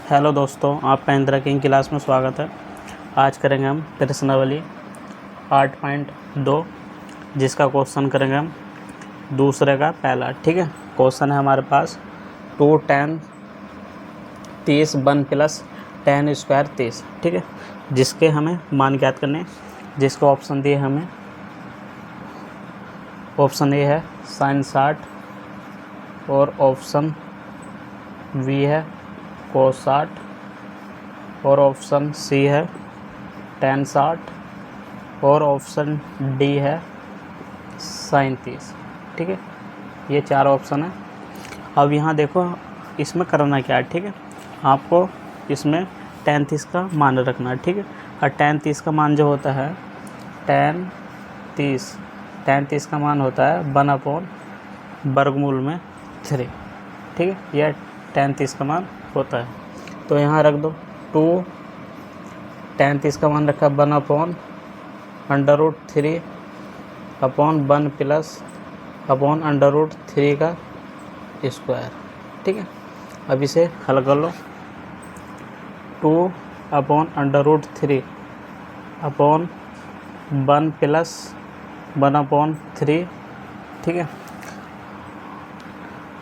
Hello दोस्तों, आपका Indira king class में स्वागत है। आज करेंगे हम प्रश्नावली 8.2 जिसका क्वेश्चन करेंगे हम दूसरे का पहला। ठीक है, क्वेश्चन है हमारे पास 2 10 30 1 प्लस 10 स्क्वायर 30। ठीक है, जिसके हमें मान ज्ञात करने हैं। जिसको ऑप्शन दिए हमें, ऑप्शन ए है sin 60 और ऑप्शन बी है cos 60 और ऑप्शन सी है tan 60 और ऑप्शन डी है sin 30। ठीक है, ये 4 ऑप्शन है। अब यहाँ देखो इसमें करना क्या है। ठीक है, आपको इसमें tan 30 का मान रखना है। ठीक है, और tan 30 का मान जो होता है tan 30 का मान होता है 1/वर्गमूल में 3। ठीक है, यह tan 30 का मान होता है। तो यहाँ रख दो 2 tan 30 का मान रखा 1/√3 अपॉन 1 प्लस अपॉन √3 का स्क्वायर। ठीक है, अब इसे हल कर लो। 2/√3 अपॉन 1 प्लस 1/3। ठीक है,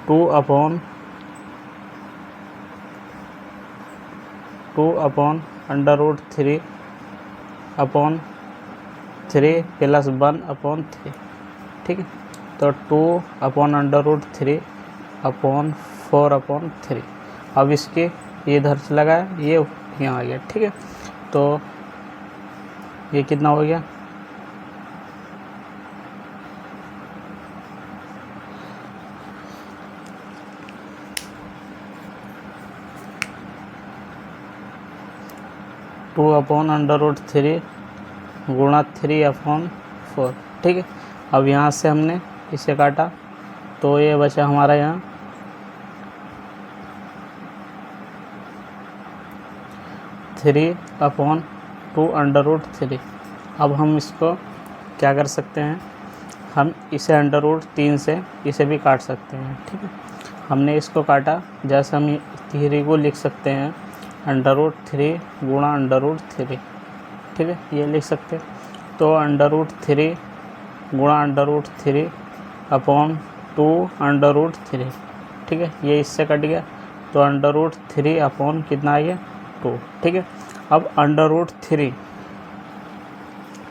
2/√3 अपॉन 3 प्लस 1/3। ठीक है, तो 2/√3 अपॉन 4/3। अब इसके ये इधर से लगा है, ये यहाँ आ गया। ठीक है, तो ये कितना हो गया, टू अपॉन √3 गुणा 3/4। ठीक है, अब यहाँ से हमने इसे काटा तो ये बचा हमारा यहाँ 3/2√3। अब हम इसको क्या कर सकते हैं, हम इसे √3 से इसे भी काट सकते हैं। ठीक है, हमने इसको काटा, जैसे हम 3 को लिख सकते हैं √3 गुणा √3। ठीक है, ये लिख सकते हैं। तो √3 गुणा √3 अपॉन 2√3। ठीक है, ये इससे कट गया तो √3 अपॉन कितना आ गया 2। ठीक है, अब √3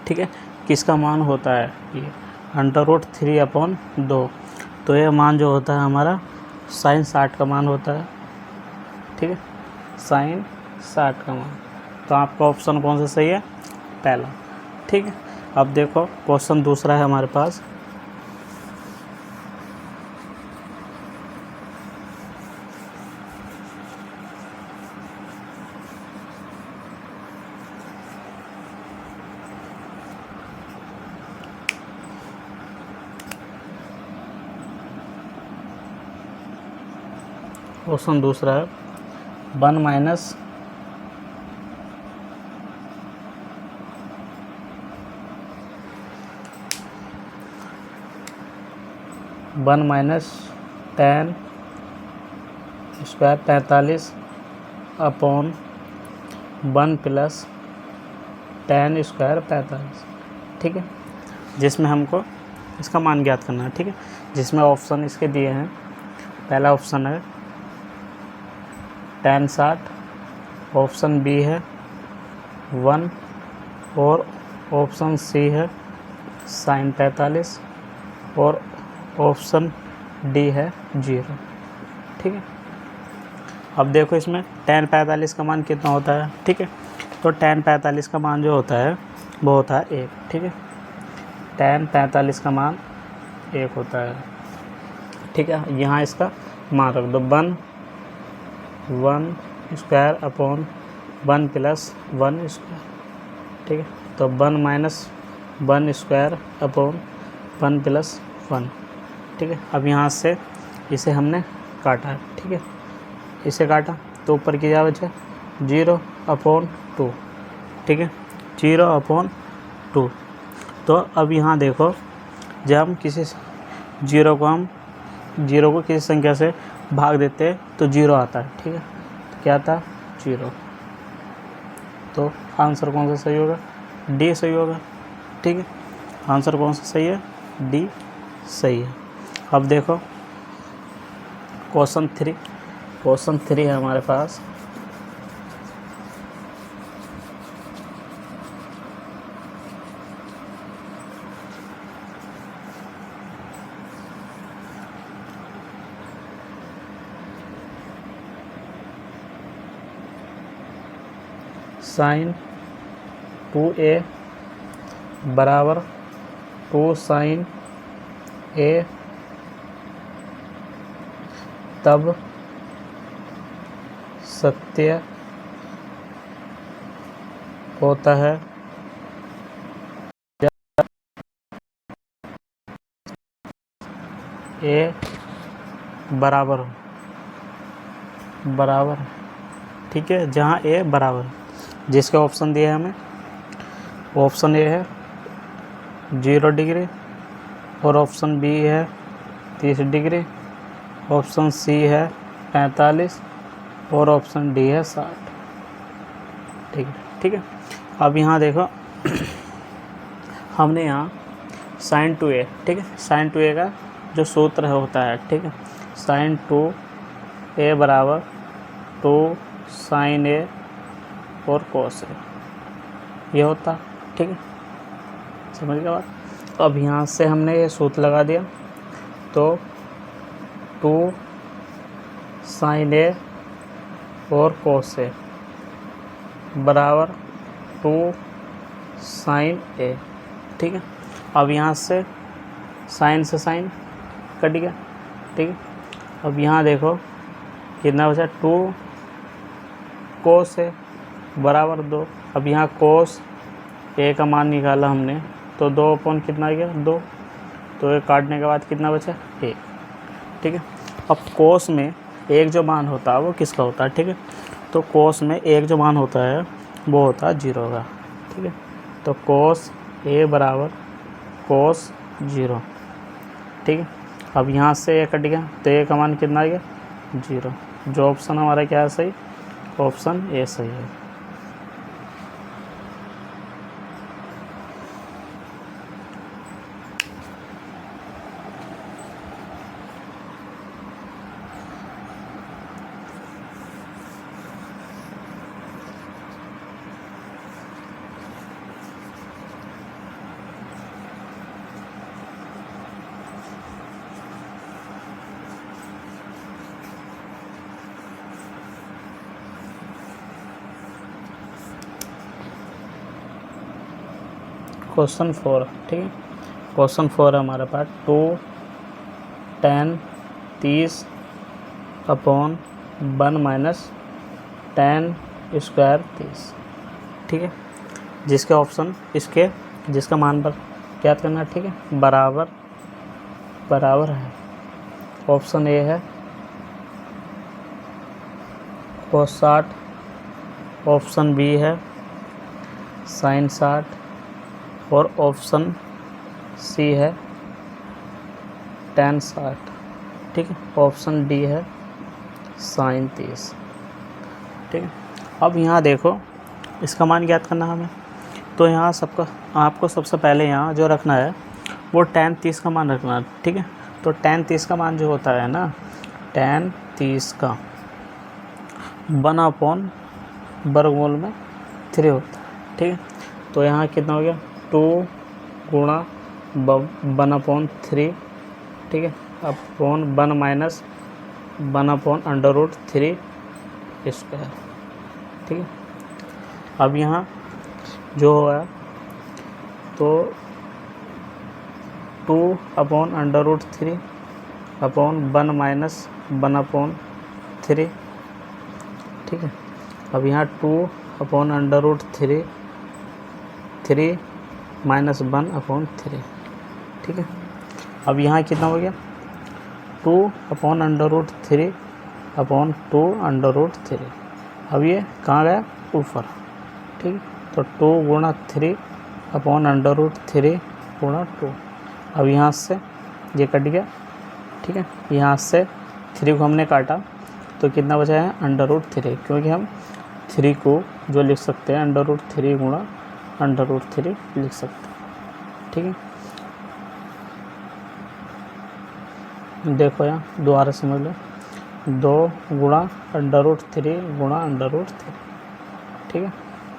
ठीक है किसका मान होता है, ये √3 अपॉन 2। तो ये मान जो होता है हमारा sin 60 का मान होता है। ठीक है, sin 60 का मान। तो आपका ऑप्शन कौन सा सही है, पहला। ठीक है, अब देखो क्वेश्चन दूसरा है हमारे पास। क्वेश्चन दूसरा है 1 minus 10 square 45 upon 1 plus 10 square 45। ठीक है, जिसमें हमको इसका मान ज्ञात करना है। ठीक है, जिसमें ऑप्शन इसके दिए हैं। पहला ऑप्शन है tan 60, ऑप्शन बी है 1 और ऑप्शन सी है sin 45 और ऑप्शन डी है 0। ठीक है, अब देखो इसमें tan 45 का मान कितना होता है। ठीक है, तो tan 45 का मान जो होता है वो होता है 1। ठीक है, tan 45 का मान 1 होता है। ठीक है, यहाँ इसका मान रख दो 1 स्क्वायर अपॉन 1 प्लस 1 स्क्वायर। ठीक है, तो 1 माइनस 1 स्क्वायर अपॉन 1 प्लस 1। ठीक है, अब यहाँ से इसे हमने काटा। ठीक है, इसे काटा तो ऊपर की क्या बचा 0/2। ठीक है, 0/2। तो अब यहाँ देखो, जब हम किसी 0 को किसी संख्या से भाग देते हैं तो 0 आता है। ठीक है, तो क्या आता है 0। तो आंसर कौन सा सही होगा? डी सही होगा। ठीक है, आंसर कौन सा सही है? डी सही है। अब देखो क्वेश्चन 3 है हमारे पास। साइन 2a बराबर 2 साइन a तब सत्य होता है जब a बराबर है। ठीक है, जहाँ a बराबर है। जिसके ऑप्शन दिए हैं हमें, ऑप्शन ए है 0 डिग्री, और ऑप्शन बी है 30 डिग्री, ऑप्शन सी है 45, और ऑप्शन डी है 60। ठीक है। अब यहाँ देखो हमने यहाँ साइन 2a, ठीक है, साइन 2a का जो सूत्र होता है, ठीक है, साइन 2a बराबर 2 साइन a और कोस ए, ये होता। ठीक है, समझ गए बात। अब यहाँ से हमने ये सूत्र लगा दिया, तो 2 साइन ए और कोस ए बराबर 2 साइन ए। ठीक है, अब यहाँ से साइन कट गया। ठीक है, अब यहाँ देखो कितना बचा, 2 कोस ए बराबर 2। अब यहाँ कोस ए का मान निकाला हमने, तो 2 अपॉन कितना आ गया, 2। तो ये काटने के बाद कितना बचा, 1। ठीक है, अब कोस में एक जो मान होता है वो किसका होता है? ठीक है, तो कोस में एक जो मान होता है वो होता है 0 का। ठीक है, तो कोस ए बराबर कोस 0। ठीक है, अब यहाँ से ए कट गया, तो ए का मान कितना आ गया, 0। जो ऑप्शन हमारा क्या है सही? ऑप्शन ए सही है। क्वेश्चन 4, ठीक है, क्वेश्चन 4 है हमारे पास। 2 tan 30 upon 1 minus tan square 30। ठीक है, जिसके ऑप्शन जिसका मान पर क्या करना है? ठीक है, बराबर है। ऑप्शन ए है cos 60, ऑप्शन बी है sin 60, और ऑप्शन सी है tan 60। ठीक है, ऑप्शन डी है sin 30। ठीक है, अब यहाँ देखो इसका मान ज्ञात करना हमें, तो यहाँ आपको सबसे पहले यहाँ जो रखना है वो tan 30 का मान रखना है। ठीक है, तो tan 30 का मान जो होता है ना, tan 30 का 1/, वर्गमूल में 3 होता है। ठीक है, तो यहाँ कितना हो गया, 2 गुणा 1/3। ठीक है, अपॉन 1 माइनस 1/√3 स्क्वायर। ठीक है, अब यहाँ जो है तो 2/√3 अपॉन 1 माइनस 1/3। ठीक है, अब यहाँ 2/√3 3 माइनस 1/3। ठीक है, अब यहाँ कितना हो गया, 2/√3 अपॉन 2/√3। अब ये कहाँ गया, ऊपर। ठीक है, तो 2 गुणा 3 अपॉन√3 गुणा 2। अब यहाँ से ये कट गया। ठीक है, यहाँ से 3 को हमने काटा तो कितना बचा है, √3, क्योंकि हम 3 को जो लिख सकते हैं √3 गुणा √3 लिख सकते हैं। ठीक है, देखो यहाँ दोबारा समझ लो, 2 गुणा √3 गुणा √3, ठीक है,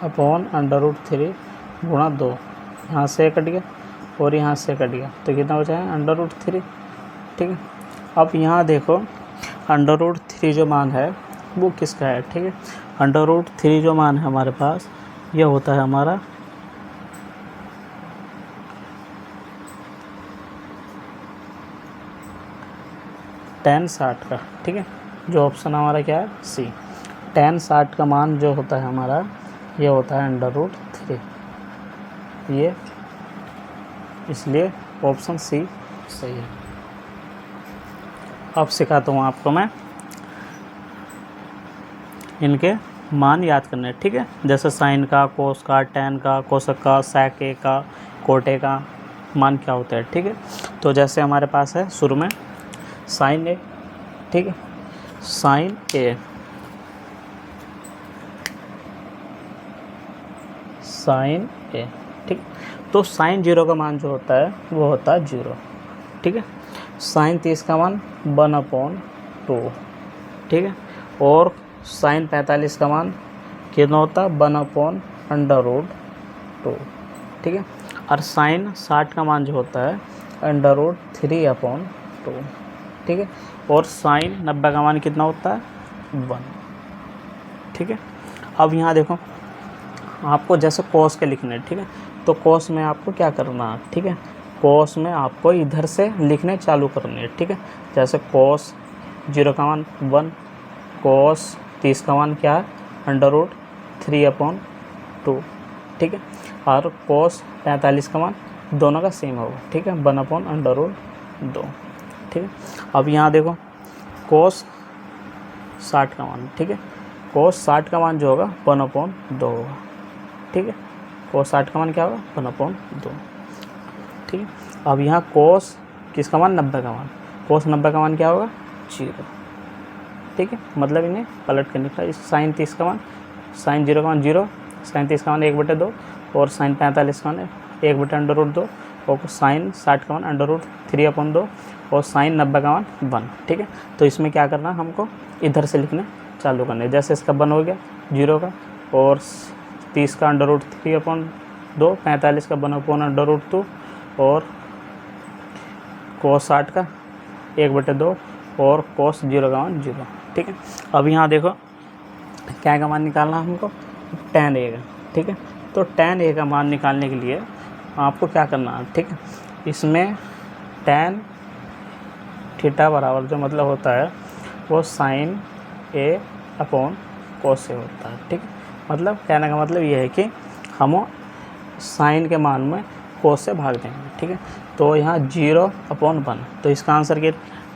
अपॉन √3 गुणा 2, यहाँ से कट गया और यहाँ से कट गया तो कितना बचा है √3। ठीक है, अब यहाँ देखो √3 जो मान है वो किसका है। ठीक है, √3 जो मान है हमारे पास यह होता है हमारा tan 60 का। ठीक है, जो ऑप्शन हमारा क्या है सी, tan 60 का मान जो होता है हमारा ये होता है √3, ये इसलिए ऑप्शन सी सही है। अब सिखाता हूँ आपको मैं इनके मान याद करने। ठीक है, जैसे साइन का, कोस का, टैन का, कोसक का, sec A का, कोट A का मान क्या होता है। ठीक है, तो जैसे हमारे पास है शुरू में साइन A, ठीक है, साइन A, साइन A, ठीक, तो साइन 0 का मान जो होता है वो होता है 0। ठीक है, साइन 30 का मान 1/2, ठीक है, और साइन 45 का मान कितना होता है 1/√2। ठीक है, और साइन 60 का मान जो होता है √3/2। ठीक है, और साइन 90 का मान कितना होता है 1। ठीक है, अब यहाँ देखो आपको जैसे कॉस के लिखने। ठीक है, तो कॉस में आपको क्या करना है। ठीक है, कॉस में आपको इधर से लिखने चालू करने हैं। ठीक है, जैसे कॉस 0 का मान 1, कॉस 30 का मान क्या है √3/2। ठीक है, और कॉस 45 का मान दोनों का सेम होगा। ठीक है, 1/√2। ठीक है, अब यहाँ देखो कॉस 60 का मान। ठीक है, कॉस 60 का मान जो होगा 1/2 होगा। ठीक है, कॉस 60 का मान क्या होगा 1/2। ठीक है, अब यहाँ कॉस किसका मान 90 का मान, कॉस 90 का मान क्या होगा 0। ठीक है, मतलब इन्हें पलट के निकला। इस साइन 30 का मान, साइन 0 का मान 0, साइन 30 का मान 1/2 और साइन 45 का मान 1/√2 और साइन 60 का मान √3/2 और साइन 90 का मान 1। ठीक है, तो इसमें क्या करना हमको इधर से लिखने चालू करने। जैसे इसका 1 हो गया 0 का, और 30 का √3/2, 45 का 1/√2 और cos 60 का 1/2 और cos 0 का मान 0। ठीक है, अब यहाँ देखो क्या का मान निकालना हमको tan A का। ठीक है, तो tan A का मान निकालने के लिए आपको क्या करना है। ठीक है, इसमें tan थीटा बराबर जो मतलब होता है वो sin A/cos A होता है। ठीक है, मतलब कहने का मतलब ये है कि हम साइन के मान में cos से भाग देंगे। ठीक है, तो यहाँ 0/1, तो इसका आंसर क्या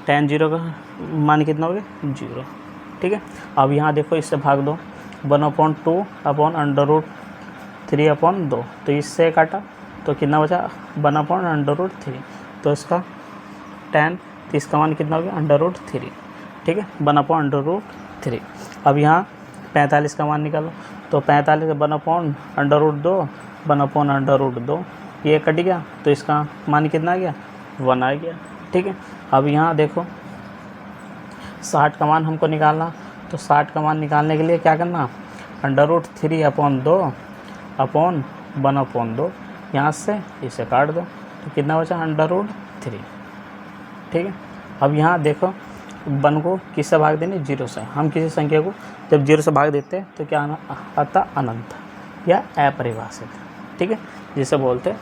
tan 0 का मान कितना हो गया 0। ठीक है, अब यहाँ देखो इससे भाग दो 1/2/√3/2, तो इससे काटा तो कितना बचा 1/√3, तो इसका tan 30 का मान कितना हो गया √3। ठीक है, 1/√3। अब यहाँ 45 का मान निकालो, तो 45 का 1/√2, 1/√2 ये कट गया, तो इसका मान कितना आ गया 1 आ गया। ठीक है, अब यहाँ देखो 60 का मान हमको निकालना, तो 60 का मान निकालने के लिए क्या करना √3/2 अपॉन 1/2, यहाँ से इसे काट दो तो कितना बचा √3। ठीक है, अब यहाँ देखो 1 को किससे भाग देंगे 0 से। हम किसी संख्या को जब 0 से भाग देते हैं तो क्या आता अनंत या अपरिभाषित। ठीक है, जिसे बोलते हैं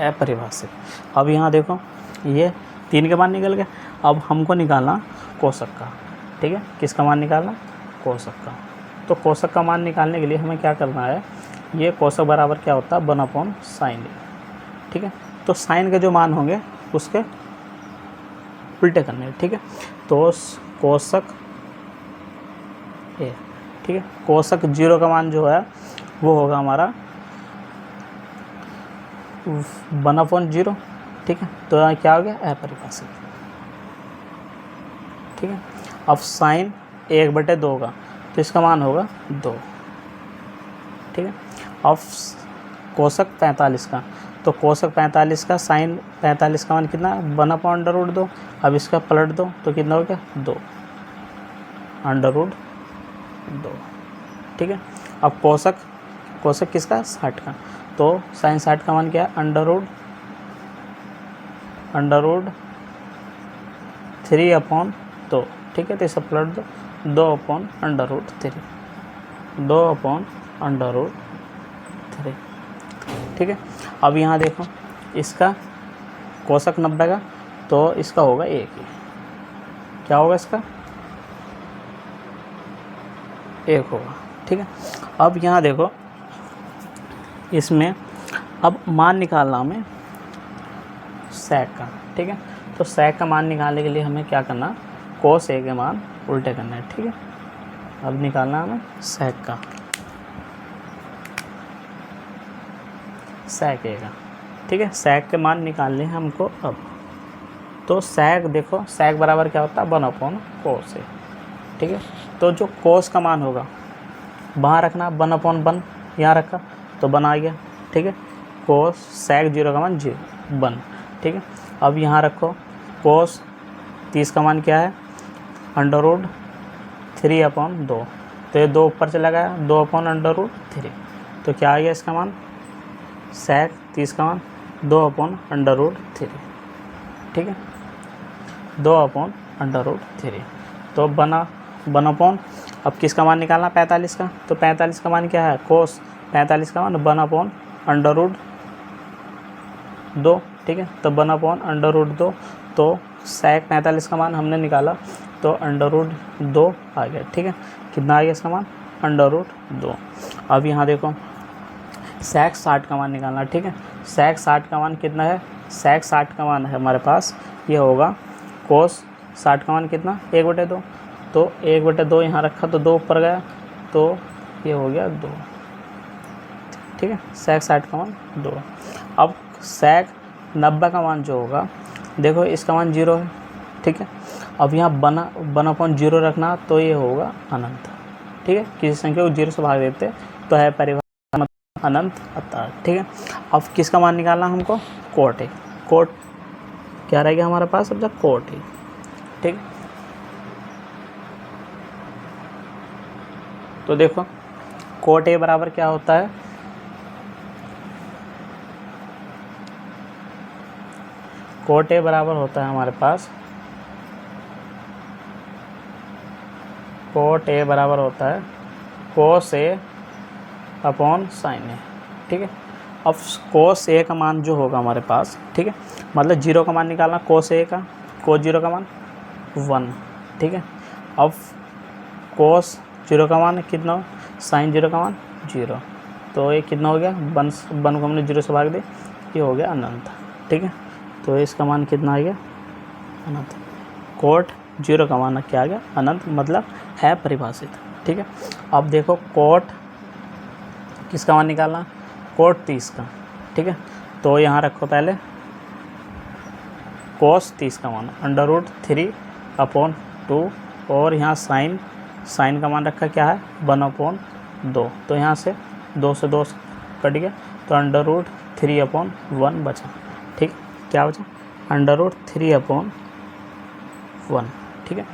अपरिभाषित। अब यहाँ देखो ये 3 के मान निकल गए। अब हमको निकालना कोशक का। ठीक है, किसका मान निकालना कोशक का। तो कोशक का मान निकालने के लिए हमें क्या करना है, ये कोशक बराबर क्या होता है 1/sin A। ठीक है, तो साइन के जो मान होंगे उसके उल्टे करने। ठीक है, तो कोशक A। ठीक है, कोशक 0 का मान जो है वो होगा हमारा 1/0। ठीक है, तो यहाँ क्या हो गया अपरिभाषित। ठीक है, अब साइन 1/2 का, तो इसका मान होगा 2, ठीक है। अब कोसक 45 का, तो कोसक 45 का साइन 45 का मान कितना, 1/√2। अब इसका पलट दो तो कितना हो गया, 2/√2, ठीक है। अब कोसक किसका, 60 का, तो साइन 60 का मान क्या है, √3/2, ठीक है। तो इसे पलट दो, 2/√3, 2/√3, ठीक है। अब यहाँ देखो इसका कोसक 90 का, तो इसका होगा 1 ही, क्या होगा इसका, 1 होगा, ठीक है। अब यहाँ देखो इसमें अब मान निकालना हमें सेक का, ठीक है। तो सेक का मान निकालने के लिए हमें क्या करना, कोस ए के मान उल्टे करना है, ठीक है। अब निकालना हमें सेक का, सेक ए का, ठीक है। सेक के मान निकालने हैं हमको अब, तो सेक देखो, सेक बराबर क्या होता है, 1/कोस ए, ठीक है। तो जो कोस का मान होगा वहाँ रखना, 1/1 यहाँ रखा तो 1 आ गया, ठीक है। कोस सेक 0 का मान 0, 1, ठीक है। अब यहाँ रखो कोस 30 का मान क्या है, √3/2, तो ये 2 ऊपर चला गया, 2/√3, तो क्या आ गया इसका मान, सेक 30 का मान 2/√3, ठीक है, 2/√3। तो 1/, अब किसका मान निकालना, 45 का, तो 45 का मान क्या है, कोस 45 का मान 1/√2, ठीक है। तो 1/√2, तो सेक 45 का मान हमने निकाला तो √2 आ गया, ठीक है। कितना आ गया इसका मान, √2। अब यहाँ देखो सेक 60 का मान निकालना, ठीक है। सेक 60 का मान कितना है, सेक 60 का मान है हमारे पास, ये होगा कोस 60 का मान कितना, 1/2, तो 1/2 यहाँ रखा तो 2 ऊपर गया, तो ये हो गया 2, ठीक है। सेक 60 का मान 2। अब सेक 90 का मान जो होगा, देखो इसका मान 0 है, ठीक है। अब यहाँ 1/0 रखना तो ये होगा अनंत, ठीक है। किसी संख्या को 0 से भाग देते तो है परिभाषा अनंत आता, ठीक है। अब किसका मान निकालना हमको, कोट ए, कोट क्या रहेगा हमारे पास, अब जब कोट ए, ठीक। तो देखो कोट ए बराबर क्या होता है, कोट ए बराबर होता है हमारे पास, कोट ए बराबर होता है कोस ए अपॉन साइन ए, ठीक है। अब कोस ए का मान जो होगा हमारे पास, ठीक है, मतलब 0 का मान निकालना, कोस ए का, कोस 0 का मान 1, ठीक है। अब कोस 0 का मान कितना, साइन 0 का मान 0, तो ये कितना हो गया, 1 को हमने 0 से भाग दे, ये हो गया अनंत, ठीक है। तो इसका मान कितना आ गया, अनंत। कोट 0 का मान क्या आ गया, अनंत, मतलब है परिभाषित, ठीक है। अब देखो कोट किसका मान निकालना, कोट 30 का, ठीक है। तो यहाँ रखो पहले कोस 30 का मान √3/2, और यहाँ साइन का मान रखा क्या है, 1/2, तो यहाँ से 2 से 2 कट गया, तो √3/1 बचा, ठीक, क्या बचा, √3/1, ठीक है।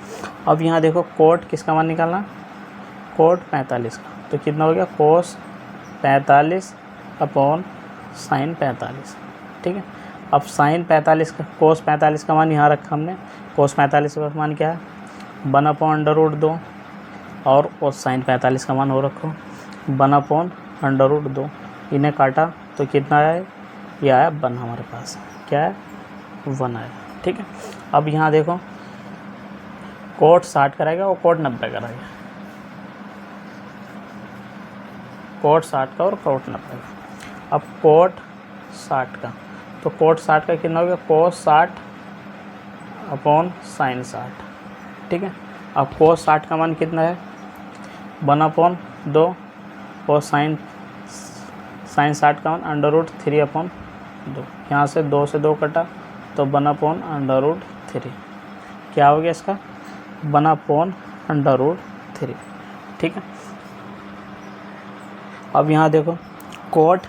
अब यहाँ देखो कोट किसका मान निकालना, कोट 45 का, तो कितना हो गया, कोस 45/साइन 45, ठीक है। अब साइन 45 का, कोस 45 का मान यहाँ रखा हमने, कोस 45 का मान क्या है, 1/√2, और साइन 45 का मान हो रखो 1/√2, इन्हें काटा तो कितना आया, ये आया 1 हमारे पास, क्या है, 1 आया, ठीक है। अब यहाँ देखो कोट 60 करेगा और कोट 90 करेगा, कोट 60 का और कोट 90 का। अब कोट 60 का, तो कोट 60 का कितना हो गया, कोस 60/साइन 60, ठीक है। अब कोस 60 का मान कितना है, 1/2, और साइन 60 का मान √3/2, यहाँ से 2 से 2 कटा तो 1/√3, क्या हो गया इसका, 1/√3, ठीक है। अब यहाँ देखो कोट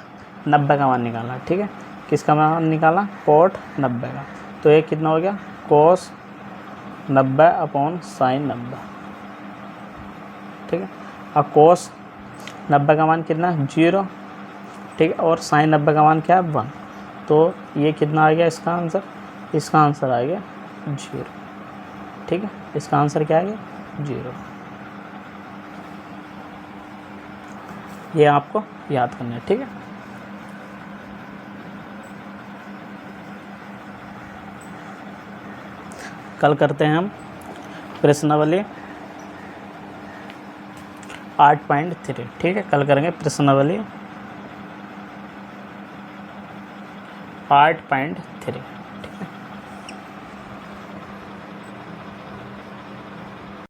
90 का मान निकाला, ठीक है। किसका मान निकाला? कोट 90 का। तो ये कितना हो गया? कोस 90 अपॉन साइन 90, ठीक है। अब कोस 90 का मान कितना? 0, ठीक है। और साइन 90 का मान क्या है? 1। तो ये कितना आ गया इसका आंसर? इसका आंसर आ गया 0, ठीक है। इसका आंसर क्या आ गया? 0। ये आपको याद करना है, ठीक है। कल करते हैं हम प्रश्नावली 8.3, ठीक है। कल करेंगे प्रश्नावली 8.3।